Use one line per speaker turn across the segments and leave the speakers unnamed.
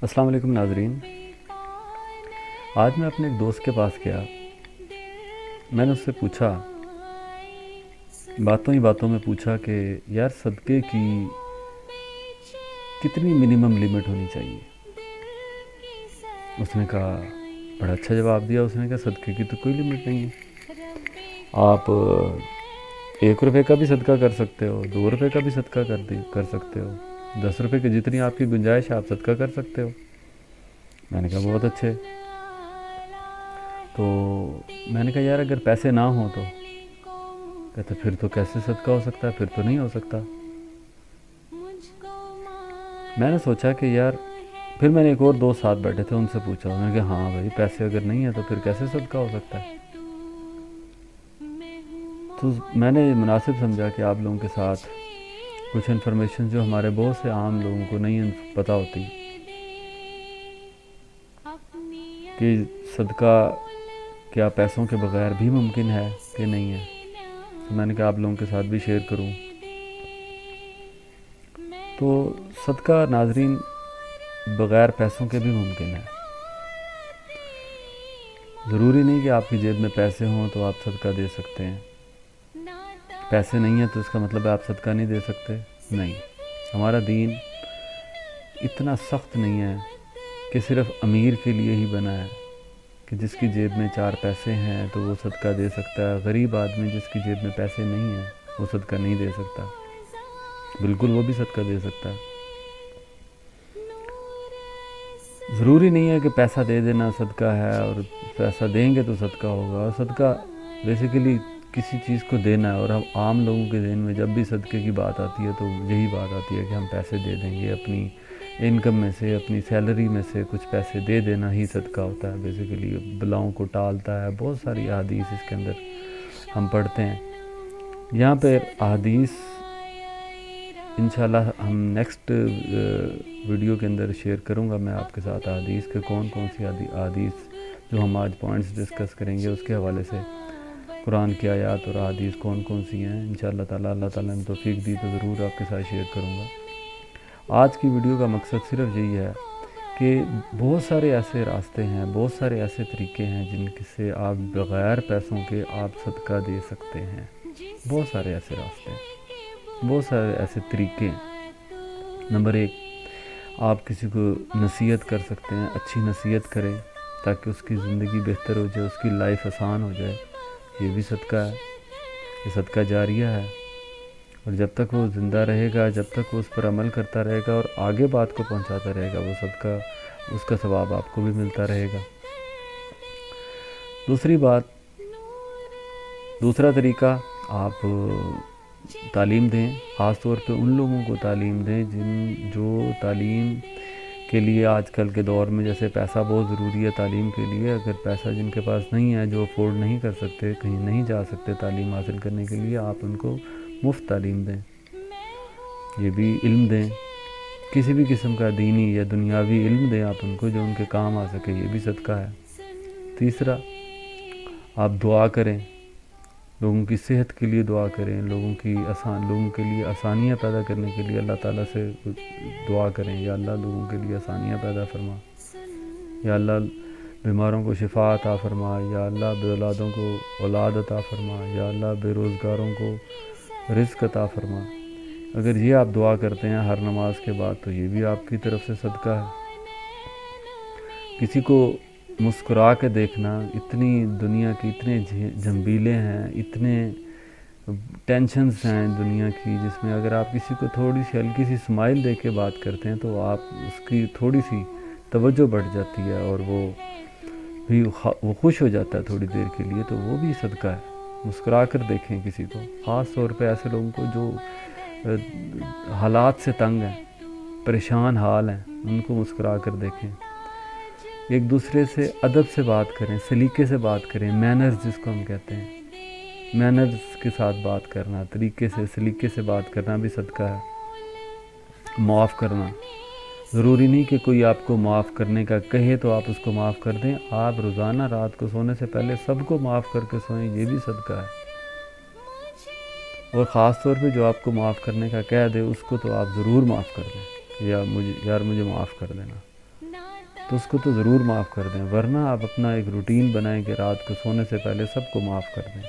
السلام علیکم ناظرین، آج میں اپنے ایک دوست کے پاس گیا۔ میں نے اس سے پوچھا، باتوں ہی باتوں میں پوچھا کہ یار صدقے کی کتنی منیمم لیمٹ ہونی چاہیے۔ اس نے کہا، بڑا اچھا جواب دیا۔ اس نے کہا صدقے کی تو کوئی لیمٹ نہیں ہے، آپ 1 روپے کا بھی صدقہ کر سکتے ہو، 2 روپے کا بھی صدقہ کر سکتے ہو، 10 روپے کی جتنی آپ کی گنجائش ہے آپ صدقہ کر سکتے ہو۔ میں نے کہا بہت اچھے۔ تو میں نے کہا یار اگر پیسے نہ ہوں تو کہتے پھر تو کیسے صدقہ ہو سکتا ہے، پھر تو نہیں ہو سکتا۔ میں نے سوچا کہ یار، پھر میں نے ایک اور دوست ساتھ بیٹھے تھے، ان سے پوچھا، انہوں نے کہا ہاں بھائی پیسے اگر نہیں ہیں تو پھر کیسے صدقہ ہو سکتا ہے۔ تو میں نے مناسب سمجھا کہ آپ لوگوں کے ساتھ کچھ انفارمیشن جو ہمارے بہت سے عام لوگوں کو نہیں پتہ ہوتی کہ صدقہ کیا پیسوں کے بغیر بھی ممکن ہے کہ نہیں ہے، تو میں نے کہا آپ لوگوں کے ساتھ بھی شیئر کروں۔ تو صدقہ ناظرین بغیر پیسوں کے بھی ممکن ہے۔ ضروری نہیں کہ آپ کی جیب میں پیسے ہوں تو آپ صدقہ دے سکتے ہیں۔ پیسے نہیں ہیں تو اس کا مطلب ہے آپ صدقہ نہیں دے سکتے، نہیں۔ ہمارا دین اتنا سخت نہیں ہے کہ صرف امیر کے لیے ہی بنا ہے کہ جس کی جیب میں 4 پیسے ہیں تو وہ صدقہ دے سکتا ہے۔ غریب آدمی جس کی جیب میں پیسے نہیں ہیں وہ صدقہ نہیں دے سکتا، بالکل وہ بھی صدقہ دے سکتا ہے۔ ضروری نہیں ہے کہ پیسہ دے دینا صدقہ ہے، اور پیسہ دیں گے تو صدقہ ہوگا۔ اور صدقہ بیسیکلی کسی چیز کو دینا ہے، اور ہم عام لوگوں کے ذہن میں جب بھی صدقے کی بات آتی ہے تو یہی بات آتی ہے کہ ہم پیسے دے دیں گے، اپنی انکم میں سے، اپنی سیلری میں سے کچھ پیسے دے دینا ہی صدقہ ہوتا ہے۔ بیسیکلی بلاؤں کو ٹالتا ہے، بہت ساری احادیث اس کے اندر ہم پڑھتے ہیں۔ یہاں پہ احادیث انشاءاللہ ہم نیکسٹ ویڈیو کے اندر شیئر کروں گا میں آپ کے ساتھ احادیث کے کون سی احادیث جو ہم آج پوائنٹس ڈسکس کریں گے اس کے حوالے سے قرآن کی آیات اور احادیث کون سی ہیں۔ انشاءاللہ تعالیٰ اللہ تعالیٰ نے توفیق دی تو ضرور آپ کے ساتھ شیئر کروں گا۔ آج کی ویڈیو کا مقصد صرف یہی ہے کہ بہت سارے ایسے راستے ہیں، بہت سارے ایسے طریقے ہیں جن سے آپ بغیر پیسوں کے آپ صدقہ دے سکتے ہیں۔ بہت سارے ایسے راستے ہیں، بہت سارے ایسے طریقے ہیں۔ نمبر 1، آپ کسی کو نصیحت کر سکتے ہیں، اچھی نصیحت کریں تاکہ اس کی زندگی بہتر ہو جائے، اس کی لائف آسان ہو جائے، یہ بھی صدقہ ہے، یہ صدقہ جاریہ ہے۔ اور جب تک وہ زندہ رہے گا، جب تک وہ اس پر عمل کرتا رہے گا اور آگے بات کو پہنچاتا رہے گا، وہ صدقہ، اس کا ثواب آپ کو بھی ملتا رہے گا۔ دوسری بات، دوسرا طریقہ، آپ تعلیم دیں، خاص طور پہ ان لوگوں کو تعلیم دیں جو تعلیم کے لیے آج کل کے دور میں، جیسے پیسہ بہت ضروری ہے تعلیم کے لیے، اگر پیسہ جن کے پاس نہیں ہے، جو افورڈ نہیں کر سکتے، کہیں نہیں جا سکتے تعلیم حاصل کرنے کے لیے، آپ ان کو مفت تعلیم دیں، یہ بھی علم دیں، کسی بھی قسم کا دینی یا دنیاوی علم دیں آپ ان کو جو ان کے کام آ سکے، یہ بھی صدقہ ہے۔ تیسرا، آپ دعا کریں، لوگوں کی صحت کے لیے دعا کریں، لوگوں کے لیے آسانیاں پیدا کرنے کے لیے اللہ تعالیٰ سے دعا کریں، یا اللہ لوگوں کے لیے آسانیاں پیدا فرما، یا اللہ بیماروں کو شفا عطا فرما، یا اللہ بے اولادوں کو اولاد عطا فرما، یا اللہ بے روزگاروں کو رزق عطا فرما۔ اگر یہ آپ دعا کرتے ہیں ہر نماز کے بعد تو یہ بھی آپ کی طرف سے صدقہ ہے۔ کسی کو مسکرا کے دیکھنا، اتنی دنیا کی اتنے جھنبیلے ہیں، اتنے ٹینشنز ہیں دنیا کی، جس میں اگر آپ کسی کو تھوڑی سی ہلکی سی اسمائل دے کے بات کرتے ہیں تو آپ اس کی تھوڑی سی توجہ بڑھ جاتی ہے اور وہ خوش ہو جاتا ہے تھوڑی دیر کے لیے، تو وہ بھی صدقہ ہے۔ مسکرا کر دیکھیں کسی کو، خاص طور پہ ایسے لوگوں کو جو حالات سے تنگ ہیں، پریشان حال ہیں، ان کو مسکرا کر دیکھیں۔ ایک دوسرے سے ادب سے بات کریں، سلیقے سے بات کریں، مینرز جس کو ہم کہتے ہیں، مینرز کے ساتھ بات کرنا، طریقے سے سلیقے سے بات کرنا بھی صدقہ ہے۔ معاف کرنا، ضروری نہیں کہ کوئی آپ کو معاف کرنے کا کہے تو آپ اس کو معاف کر دیں، آپ روزانہ رات کو سونے سے پہلے سب کو معاف کر کے سوئیں، یہ بھی صدقہ ہے۔ اور خاص طور پہ جو آپ کو معاف کرنے کا کہہ دے اس کو تو آپ ضرور معاف کر دیں، یار مجھے معاف کر دینا۔ تو اس کو تو ضرور معاف کر دیں، ورنہ آپ اپنا ایک روٹین بنائیں کہ رات کو سونے سے پہلے سب کو معاف کر دیں۔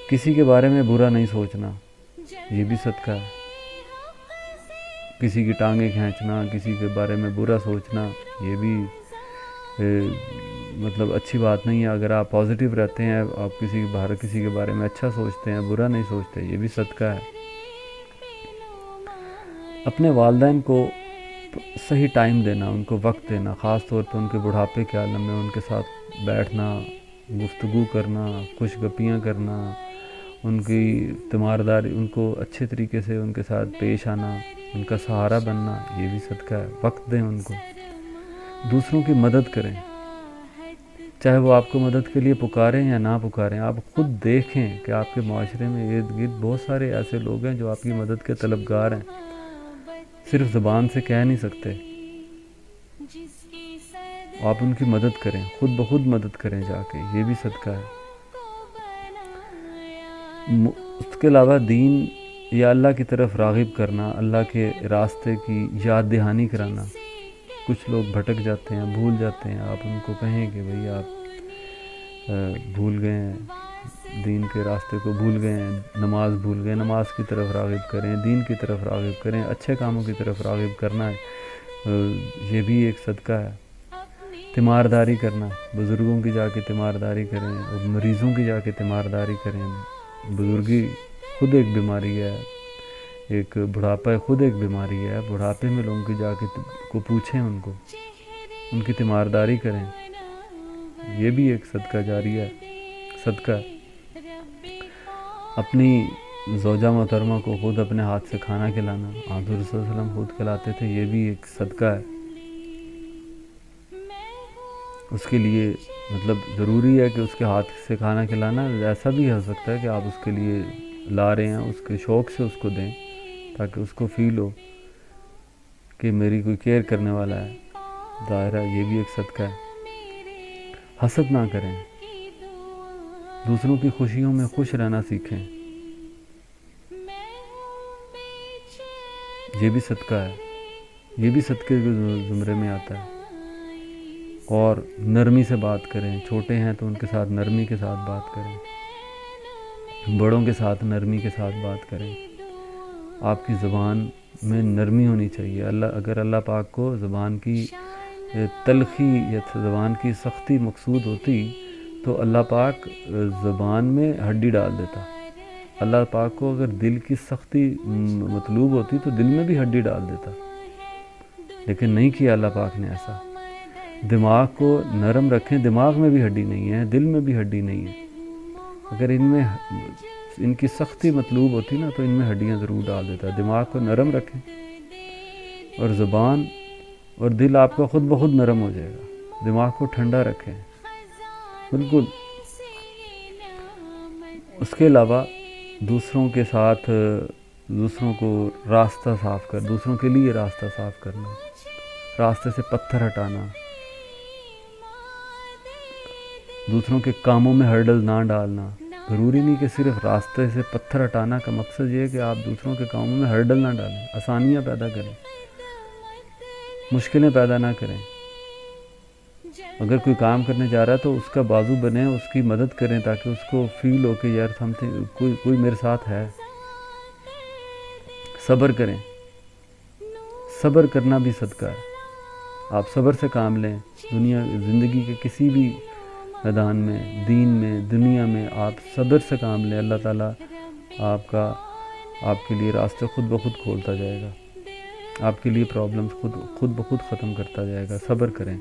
کسی کے بارے میں برا نہیں سوچنا، یہ بھی صدقہ ہے۔ کسی کی ٹانگیں کھینچنا، کسی کے بارے میں برا سوچنا، یہ بھی مطلب اچھی بات نہیں ہے۔ اگر آپ پازیٹیو رہتے ہیں، آپ کسی کے بارے میں اچھا سوچتے ہیں، برا نہیں سوچتے، یہ بھی صدقہ ہے۔ اپنے والدین کو صحیح ٹائم دینا، ان کو وقت دینا، خاص طور پہ ان کے بڑھاپے کے عالم میں ان کے ساتھ بیٹھنا، گفتگو کرنا، خوش گپیاں کرنا، ان کی تیمارداری، ان کو اچھے طریقے سے ان کے ساتھ پیش آنا، ان کا سہارا بننا، یہ بھی صدقہ ہے۔ وقت دیں ان کو، دوسروں کی مدد کریں، چاہے وہ آپ کو مدد کے لیے پکاریں یا نہ پکاریں۔ آپ خود دیکھیں کہ آپ کے معاشرے میں ارد گرد بہت سارے ایسے لوگ ہیں جو آپ کی مدد کے طلبگار ہیں، صرف زبان سے کہہ نہیں سکتے۔ آپ ان کی مدد کریں، خود بخود مدد کریں جا کے، یہ بھی صدقہ ہے۔ اس کے علاوہ دین یا اللہ کی طرف راغب کرنا، اللہ کے راستے کی یاد دہانی کرانا۔ کچھ لوگ بھٹک جاتے ہیں، بھول جاتے ہیں، آپ ان کو کہیں کہ بھئی آپ بھول گئے ہیں، دین کے راستے کو بھول گئے ہیں، نماز بھول گئے، نماز کی طرف راغب کریں، دین کی طرف راغب کریں، اچھے کاموں کی طرف راغب کرنا ہے، یہ بھی ایک صدقہ ہے۔ تیمارداری کرنا، بزرگوں کی جا کے تیمارداری کریں، اور مریضوں کی جا کے تیمارداری کریں۔ بزرگی خود ایک بیماری ہے، ایک بڑھاپا خود ایک بیماری ہے۔ بڑھاپے میں لوگوں کی جا کے کو پوچھیں، ان کی تیمارداری کریں، یہ بھی ایک صدقہ جاریہ ہے، صدقہ ہے۔ اپنی زوجہ محترمہ کو خود اپنے ہاتھ سے کھانا کھلانا، حضور صلی اللہ علیہ وسلم خود کھلاتے تھے، یہ بھی ایک صدقہ ہے۔ اس کے لیے مطلب ضروری ہے کہ اس کے ہاتھ سے کھانا کھلانا، ایسا بھی ہو سکتا ہے کہ آپ اس کے لیے لا رہے ہیں، اس کے شوق سے اس کو دیں، تاکہ اس کو فیل ہو کہ میری کوئی کیئر کرنے والا ہے۔ ظاہر ہے یہ بھی ایک صدقہ ہے۔ حسد نہ کریں، دوسروں کی خوشیوں میں خوش رہنا سیکھیں، یہ بھی صدقہ ہے، یہ بھی صدقے کے زمرے میں آتا ہے۔ اور نرمی سے بات کریں، چھوٹے ہیں تو ان کے ساتھ نرمی کے ساتھ بات کریں، بڑوں کے ساتھ نرمی کے ساتھ بات کریں۔ آپ کی زبان میں نرمی ہونی چاہیے۔ اگر اللہ پاک کو زبان کی تلخی یا زبان کی سختی مقصود ہوتی تو اللہ پاک زبان میں ہڈی ڈال دیتا۔ اللہ پاک کو اگر دل کی سختی مطلوب ہوتی تو دل میں بھی ہڈی ڈال دیتا، لیکن نہیں کیا اللہ پاک نے ایسا۔ دماغ کو نرم رکھیں، دماغ میں بھی ہڈی نہیں ہے، دل میں بھی ہڈی نہیں ہے۔ اگر ان کی سختی مطلوب ہوتی نا تو ان میں ہڈیاں ضرور ڈال دیتا۔ دماغ کو نرم رکھیں، اور زبان اور دل آپ کا خود بخود نرم ہو جائے گا۔ دماغ کو ٹھنڈا رکھیں، بالکل۔ اس کے علاوہ دوسروں کے ساتھ، دوسروں کو راستہ صاف دوسروں کے لیے راستہ صاف کرنا، راستے سے پتھر ہٹانا، دوسروں کے کاموں میں ہرڈل نہ ڈالنا۔ ضروری نہیں کہ صرف راستے سے پتھر ہٹانا کا مقصد یہ ہے کہ آپ دوسروں کے کاموں میں ہرڈل نہ ڈالیں، آسانیاں پیدا کریں، مشکلیں پیدا نہ کریں۔ اگر کوئی کام کرنے جا رہا ہے تو اس کا بازو بنیں، اس کی مدد کریں، تاکہ اس کو فیل ہو کہ یار کوئی میرے ساتھ ہے۔ صبر کریں، صبر کرنا بھی صدقہ ہے۔ آپ صبر سے کام لیں، زندگی کے کسی بھی میدان میں، دین میں، دنیا میں آپ صبر سے کام لیں، اللہ تعالیٰ آپ کے لیے راستے خود بخود کھولتا جائے گا، آپ کے لیے پرابلمز خود بخود ختم کرتا جائے گا۔ صبر کریں،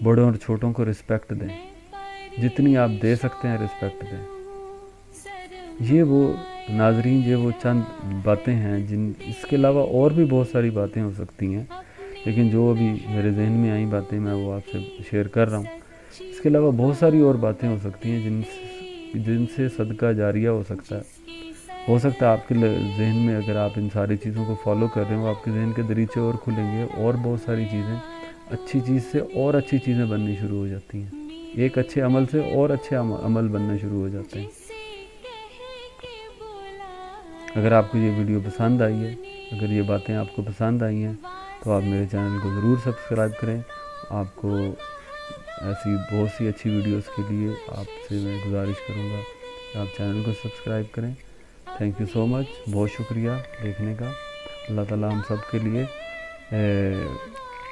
بڑوں اور چھوٹوں کو رسپیکٹ دیں، جتنی آپ دے سکتے ہیں رسپیکٹ دیں۔ یہ وہ ناظرین، یہ وہ چند باتیں ہیں اس کے علاوہ اور بھی بہت ساری باتیں ہو سکتی ہیں، لیکن جو ابھی میرے ذہن میں آئیں باتیں میں وہ آپ سے شیئر کر رہا ہوں۔ اس کے علاوہ بہت ساری اور باتیں ہو سکتی ہیں جن سے صدقہ جاریہ ہو سکتا ہے آپ کے ذہن میں، اگر آپ ان ساری چیزوں کو فالو کر رہے ہو، آپ کے ذہن کے دریچے اور کھلیں گے، اور بہت ساری چیزیں، اچھی چیز سے اور اچھی چیزیں بننی شروع ہو جاتی ہیں، ایک اچھے عمل سے اور اچھے عمل بننے شروع ہو جاتے ہیں۔ اگر آپ کو یہ ویڈیو پسند آئی ہے، اگر یہ باتیں آپ کو پسند آئی ہیں تو آپ میرے چینل کو ضرور سبسکرائب کریں. آپ کو ایسی بہت سی اچھی ویڈیوز کے لیے آپ سے میں گزارش کروں گا کہ آپ چینل کو سبسکرائب کریں. تھینک یو سو مچ. بہت شکریہ دیکھنے کا. اللہ تعالیٰ ہم سب کے لیے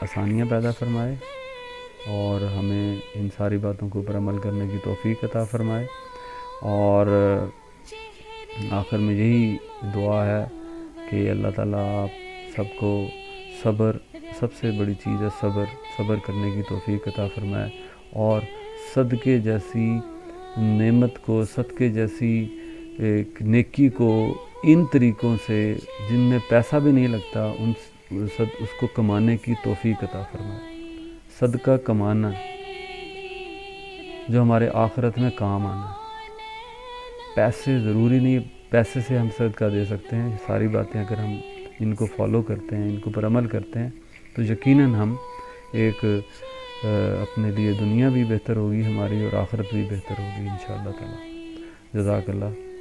آسانیاں پیدا فرمائے اور ہمیں ان ساری باتوں کے اوپر عمل کرنے کی توفیق عطا فرمائے. اور آخر میں یہی دعا ہے کہ اللہ تعالیٰ آپ سب کو صبر، سب سے بڑی چیز ہے صبر کرنے کی توفیق عطا فرمائے، اور صدقے جیسی نعمت کو، صدقے جیسی ایک نیکی کو ان طریقوں سے جن میں پیسہ بھی نہیں لگتا اس کو کمانے کی توفیق عطا فرمائے. صدقہ کمانا جو ہمارے آخرت میں کام آنا ہے. پیسے ضروری نہیں، پیسے سے ہم صدقہ دے سکتے ہیں. ساری باتیں اگر ہم ان کو فالو کرتے ہیں، ان کے اوپر عمل کرتے ہیں، تو یقیناً ہم ایک اپنے لیے دنیا بھی بہتر ہوگی ہماری، اور آخرت بھی بہتر ہوگی انشاءاللہ تعالی. جزاک اللہ.